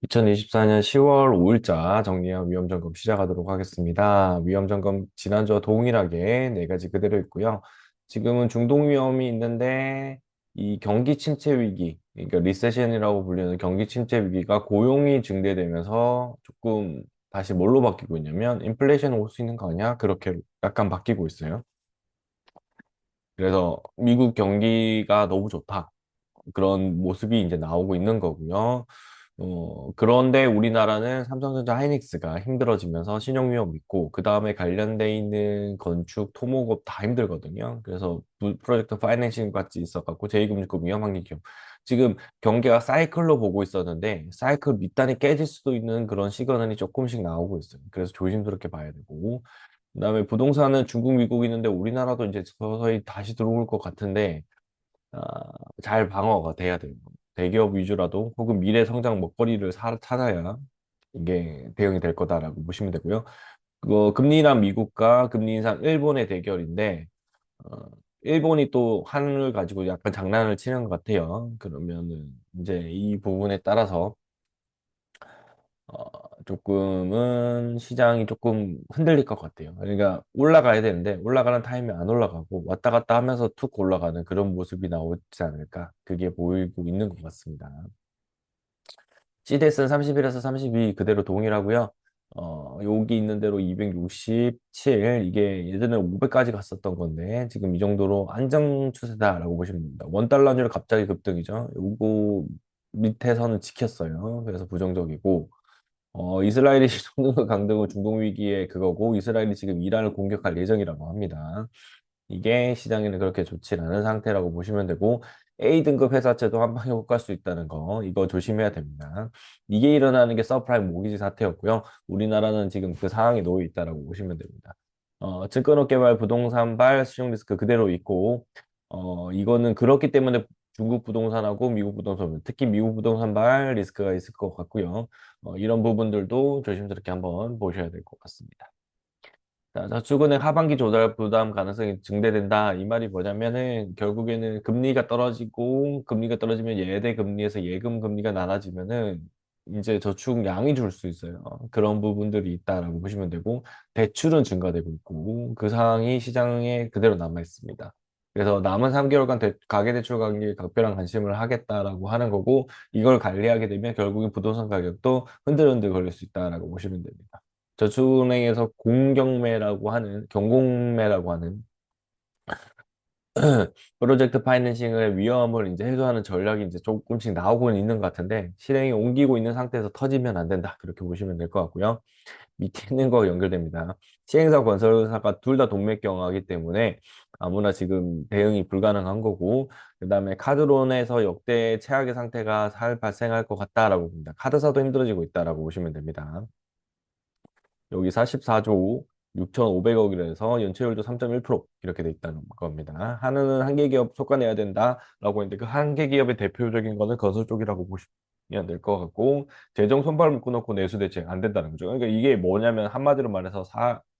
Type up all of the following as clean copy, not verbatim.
2024년 10월 5일자 정리한 위험점검 시작하도록 하겠습니다. 위험점검 지난주와 동일하게 네 가지 그대로 있고요. 지금은 중동 위험이 있는데 이 경기 침체 위기, 그러니까 리세션이라고 불리는 경기 침체 위기가 고용이 증대되면서 조금 다시 뭘로 바뀌고 있냐면 인플레이션 올 수 있는 거 아니야? 그렇게 약간 바뀌고 있어요. 그래서 미국 경기가 너무 좋다. 그런 모습이 이제 나오고 있는 거고요. 그런데 우리나라는 삼성전자 하이닉스가 힘들어지면서 신용위험 있고, 그 다음에 관련돼 있는 건축, 토목업 다 힘들거든요. 그래서 프로젝트 파이낸싱 같이 있어갖고 제2금융급 위험한 기업. 지금 경기가 사이클로 보고 있었는데, 사이클 밑단이 깨질 수도 있는 그런 시그널이 조금씩 나오고 있어요. 그래서 조심스럽게 봐야 되고, 그다음에 부동산은 중국, 미국 있는데 우리나라도 이제 서서히 다시 들어올 것 같은데, 아, 잘 방어가 돼야 돼요. 대기업 위주라도 혹은 미래 성장 먹거리를 찾아야 이게 대응이 될 거다라고 보시면 되고요. 금리란 미국과 금리 인상 일본의 대결인데, 어, 일본이 또 한을 가지고 약간 장난을 치는 것 같아요. 그러면은 이제 이 부분에 따라서 조금은 시장이 조금 흔들릴 것 같아요. 그러니까 올라가야 되는데 올라가는 타임이 안 올라가고 왔다 갔다 하면서 툭 올라가는 그런 모습이 나오지 않을까. 그게 보이고 있는 것 같습니다. CDS는 31에서 32 그대로 동일하고요. 여기 있는 대로 267, 이게 예전에 500까지 갔었던 건데 지금 이 정도로 안정 추세다라고 보시면 됩니다. 원 달러율 갑자기 급등이죠. 요거 밑에서는 지켰어요. 그래서 부정적이고, 이스라엘이 성능을 강등은 중동 위기의 그거고, 이스라엘이 지금 이란을 공격할 예정이라고 합니다. 이게 시장에는 그렇게 좋지 않은 상태라고 보시면 되고, A등급 회사채도 한 방에 못 갈 수 있다는 거, 이거 조심해야 됩니다. 이게 일어나는 게 서프라임 모기지 사태였고요. 우리나라는 지금 그 상황에 놓여 있다라고 보시면 됩니다. 증권업계발, 부동산발, 수용 리스크 그대로 있고, 이거는 그렇기 때문에 중국 부동산하고 미국 부동산, 특히 미국 부동산발 리스크가 있을 것 같고요. 이런 부분들도 조심스럽게 한번 보셔야 될 것 같습니다. 자, 저축은행 하반기 조달 부담 가능성이 증대된다. 이 말이 뭐냐면은 결국에는 금리가 떨어지고 금리가 떨어지면 예대 금리에서 예금 금리가 낮아지면은 이제 저축량이 줄 수 있어요. 그런 부분들이 있다라고 보시면 되고, 대출은 증가되고 있고 그 상황이 시장에 그대로 남아 있습니다. 그래서 남은 3개월간 가계대출 관리에 각별한 관심을 하겠다라고 하는 거고, 이걸 관리하게 되면 결국엔 부동산 가격도 흔들흔들 걸릴 수 있다라고 보시면 됩니다. 저축은행에서 공경매라고 하는, 경공매라고 하는 프로젝트 파이낸싱의 위험을 이제 해소하는 전략이 이제 조금씩 나오고는 있는 것 같은데, 실행에 옮기고 있는 상태에서 터지면 안 된다. 그렇게 보시면 될 것 같고요. 밑에 있는 거 연결됩니다. 시행사, 건설사가 둘 다 동맥경화이기 때문에 아무나 지금 대응이 불가능한 거고, 그다음에 카드론에서 역대 최악의 상태가 잘 발생할 것 같다라고 봅니다. 카드사도 힘들어지고 있다라고 보시면 됩니다. 여기 44조 6,500억이라 해서 연체율도 3.1% 이렇게 돼 있다는 겁니다. 하나는 한계 기업 속아내야 된다라고 했는데, 그 한계 기업의 대표적인 거는 건설 쪽이라고 보시면 될 것 같고, 재정 손발 묶어놓고 내수 대책 안 된다는 거죠. 그러니까 이게 뭐냐면 한마디로 말해서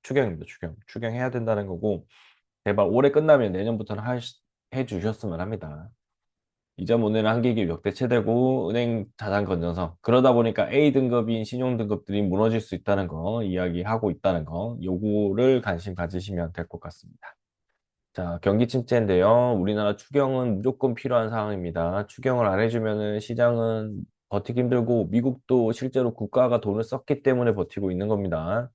추경입니다. 추경해야 된다는 거고, 제발 올해 끝나면 내년부터는 해 주셨으면 합니다. 이자 못내는 한계기 역대 최대고, 은행 자산 건전성, 그러다 보니까 A등급인 신용등급들이 무너질 수 있다는 거 이야기하고 있다는 거, 요거를 관심 가지시면 될 것 같습니다. 자, 경기 침체인데요. 우리나라 추경은 무조건 필요한 상황입니다. 추경을 안 해주면은 시장은 버티기 힘들고, 미국도 실제로 국가가 돈을 썼기 때문에 버티고 있는 겁니다.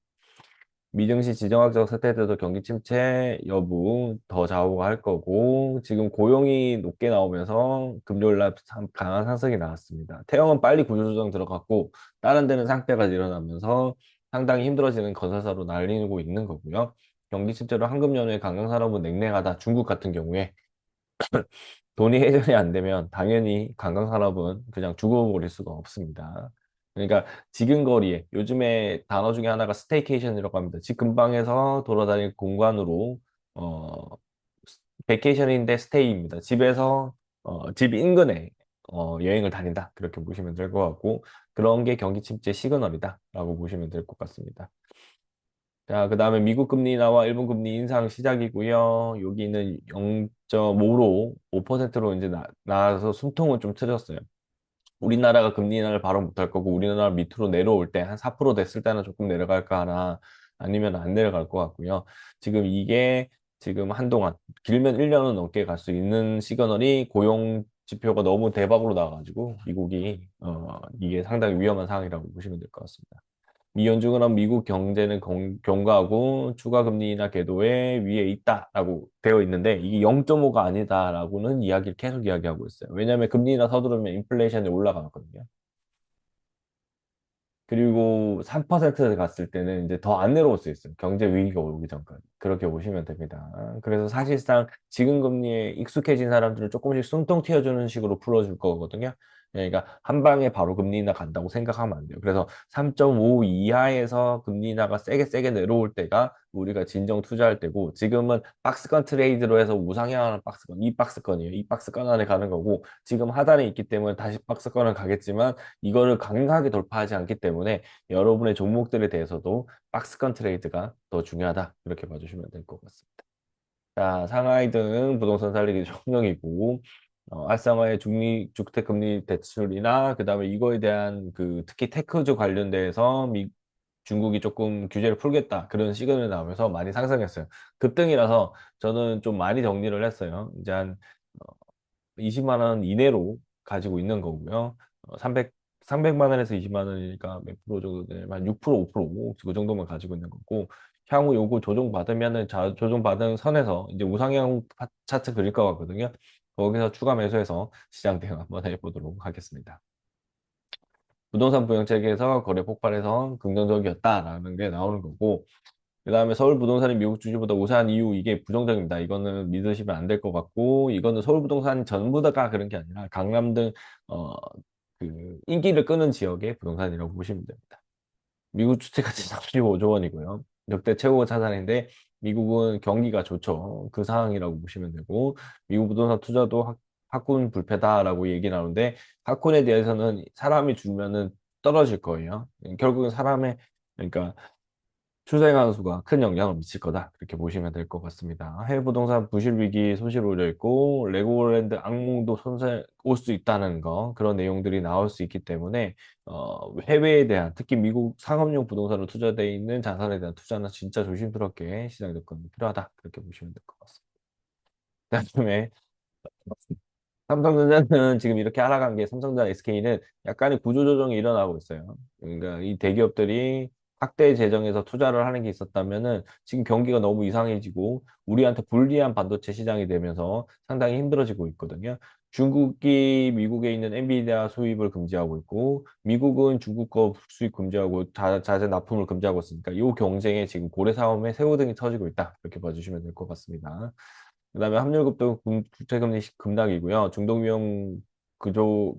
미증시 지정학적 사태들도 경기 침체 여부 더 좌우할 거고, 지금 고용이 높게 나오면서 금요일 날 강한 상승이 나왔습니다. 태형은 빨리 구조조정 들어갔고, 다른 데는 상태가 일어나면서 상당히 힘들어지는 건설사로 날리고 있는 거고요. 경기 침체로 황금연휴에 관광산업은 냉랭하다. 중국 같은 경우에 돈이 회전이 안 되면 당연히 관광산업은 그냥 죽어버릴 수가 없습니다. 그러니까 지근거리에, 요즘에 단어 중에 하나가 스테이케이션이라고 합니다. 집 근방에서 돌아다닐 공간으로, 어, 베케이션인데 스테이입니다. 집에서 집 인근에 여행을 다닌다. 그렇게 보시면 될 것 같고, 그런 게 경기 침체 시그널이다라고 보시면 될 것 같습니다. 자, 그 다음에 미국 금리 나와 일본 금리 인상 시작이고요. 여기는 0.5로 5%로 이제 나와서 숨통은 좀 트였어요. 우리나라가 금리 인하를 바로 못할 거고 우리나라 밑으로 내려올 때 한 4% 됐을 때는 조금 내려갈까 하나 아니면 안 내려갈 것 같고요. 지금 이게 지금 한동안 길면 1년은 넘게 갈 수 있는 시그널이 고용 지표가 너무 대박으로 나와가지고 미국이 이게 상당히 위험한 상황이라고 보시면 될 것 같습니다. 미 연준은 미국 경제는 견고하고 추가 금리 인하 궤도에 위에 있다라고 되어 있는데 이게 0.5가 아니다라고는 이야기를 계속 이야기하고 있어요. 왜냐하면 금리 인하 서두르면 인플레이션이 올라가거든요. 그리고 3% 갔을 때는 이제 더 안 내려올 수 있어요. 경제 위기가 오기 전까지. 그렇게 보시면 됩니다. 그래서 사실상 지금 금리에 익숙해진 사람들을 조금씩 숨통 튀어주는 식으로 풀어줄 거거든요. 그러니까 한 방에 바로 금리 인하 간다고 생각하면 안 돼요. 그래서 3.5 이하에서 금리 인하가 세게 내려올 때가 우리가 진정 투자할 때고 지금은 박스권 트레이드로 해서 우상향하는 박스권, 이 박스권이에요. 이 박스권 안에 가는 거고 지금 하단에 있기 때문에 다시 박스권을 가겠지만 이거를 강하게 돌파하지 않기 때문에 여러분의 종목들에 대해서도 박스권 트레이드가 더 중요하다. 이렇게 봐주시면 될 것 같습니다. 자, 상하이 등 부동산 살리기 총령이고, 알상하의 주택금리 대출이나, 그 다음에 이거에 대한 특히 테크주 관련돼서 중국이 조금 규제를 풀겠다. 그런 시그널이 나오면서 많이 상승했어요. 급등이라서 저는 좀 많이 정리를 했어요. 이제 한 20만 원 이내로 가지고 있는 거고요. 300만 원에서 20만 원이니까 몇 프로 정도 되냐면 한 6%, 5%, 그 정도만 가지고 있는 거고, 향후 요거 조정받으면은 조정받은 선에서 이제 우상향 차트 그릴 것 같거든요. 거기서 추가 매수해서 시장 대응 한번 해보도록 하겠습니다. 부동산 부양책에서 거래 폭발해서 긍정적이었다라는 게 나오는 거고, 그 다음에 서울 부동산이 미국 주식보다 우세한 이유 이게 부정적입니다. 이거는 믿으시면 안 될 것 같고 이거는 서울 부동산 전부 다가 그런 게 아니라 강남 등 어, 인기를 끄는 지역의 부동산이라고 보시면 됩니다. 미국 주택가치 35조 원이고요. 역대 최고 자산인데 미국은 경기가 좋죠. 그 상황이라고 보시면 되고 미국 부동산 투자도 학군 불패다라고 얘기 나오는데 학군에 대해서는 사람이 줄면은 떨어질 거예요. 결국은 사람의 그러니까 출생 수가 큰 영향을 미칠 거다. 그렇게 보시면 될 것 같습니다. 해외 부동산 부실 위기 소식 올려 있고 레고랜드 악몽도 손실 올 수 있다는 거 그런 내용들이 나올 수 있기 때문에 해외에 대한 특히 미국 상업용 부동산으로 투자되어 있는 자산에 대한 투자는 진짜 조심스럽게 시장 접근이 필요하다. 그렇게 보시면 될 것 같습니다. 그다음에 삼성전자는 지금 이렇게 하락한 게 삼성전자 SK는 약간의 구조조정이 일어나고 있어요. 그러니까 이 대기업들이 확대 재정에서 투자를 하는 게 있었다면은 지금 경기가 너무 이상해지고 우리한테 불리한 반도체 시장이 되면서 상당히 힘들어지고 있거든요. 중국이 미국에 있는 엔비디아 수입을 금지하고 있고 미국은 중국 거 수입 금지하고 자재 납품을 금지하고 있으니까 이 경쟁에 지금 고래 싸움에 새우등이 터지고 있다. 이렇게 봐주시면 될 것 같습니다. 그다음에 환율급도 국채금리 급락이고요. 중동위험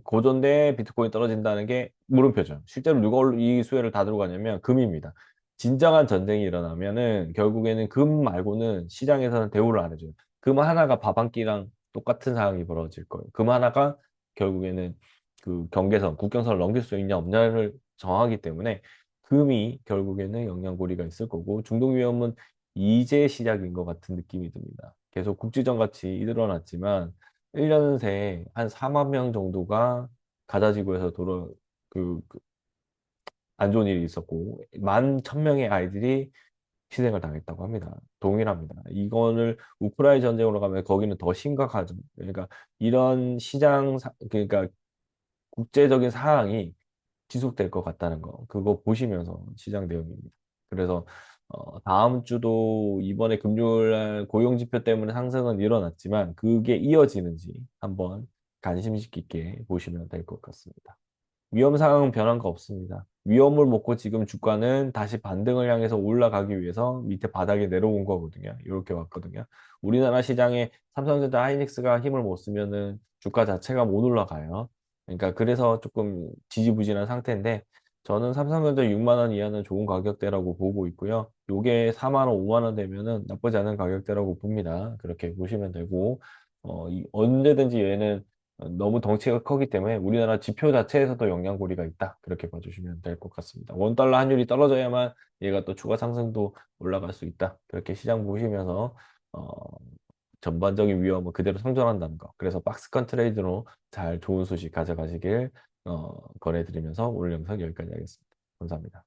고조인데 비트코인 떨어진다는 게 물음표죠. 실제로 누가 이 수혜를 다 들고 가냐면 금입니다. 진정한 전쟁이 일어나면은 결국에는 금 말고는 시장에서는 대우를 안 해줘요. 금 하나가 밥 한 끼랑 똑같은 상황이 벌어질 거예요. 금 하나가 결국에는 그 경계선, 국경선을 넘길 수 있냐 없냐를 정하기 때문에 금이 결국에는 영향고리가 있을 거고 중동위험은 이제 시작인 것 같은 느낌이 듭니다. 계속 국지전 같이 일어났지만 1년 새에 한 4만 명 정도가 가자지구에서 안 좋은 일이 있었고 11,000명의 아이들이 희생을 당했다고 합니다. 동일합니다. 이거를 우크라이나 전쟁으로 가면 거기는 더 심각하죠. 그러니까 이런 그러니까 국제적인 상황이 지속될 것 같다는 거. 그거 보시면서 시장 대응입니다. 그래서 다음 주도 이번에 금요일 날 고용 지표 때문에 상승은 일어났지만 그게 이어지는지 한번 관심 있게 보시면 될 것 같습니다. 위험 상황은 변한 거 없습니다. 위험을 먹고 지금 주가는 다시 반등을 향해서 올라가기 위해서 밑에 바닥에 내려온 거거든요. 이렇게 왔거든요. 우리나라 시장에 삼성전자 하이닉스가 힘을 못 쓰면은 주가 자체가 못 올라가요. 그러니까 그래서 조금 지지부진한 상태인데 저는 삼성전자 6만 원 이하는 좋은 가격대라고 보고 있고요. 요게 4만 원, 5만 원 되면은 나쁘지 않은 가격대라고 봅니다. 그렇게 보시면 되고 언제든지 얘는 너무 덩치가 크기 때문에 우리나라 지표 자체에서도 영향고리가 있다. 그렇게 봐주시면 될 것 같습니다. 원달러 환율이 떨어져야만 얘가 또 추가 상승도 올라갈 수 있다. 그렇게 시장 보시면서 어, 전반적인 위험은 그대로 상존한다는 거. 그래서 박스권 트레이드로 잘 좋은 소식 가져가시길 권해드리면서 오늘 영상 여기까지 하겠습니다. 감사합니다.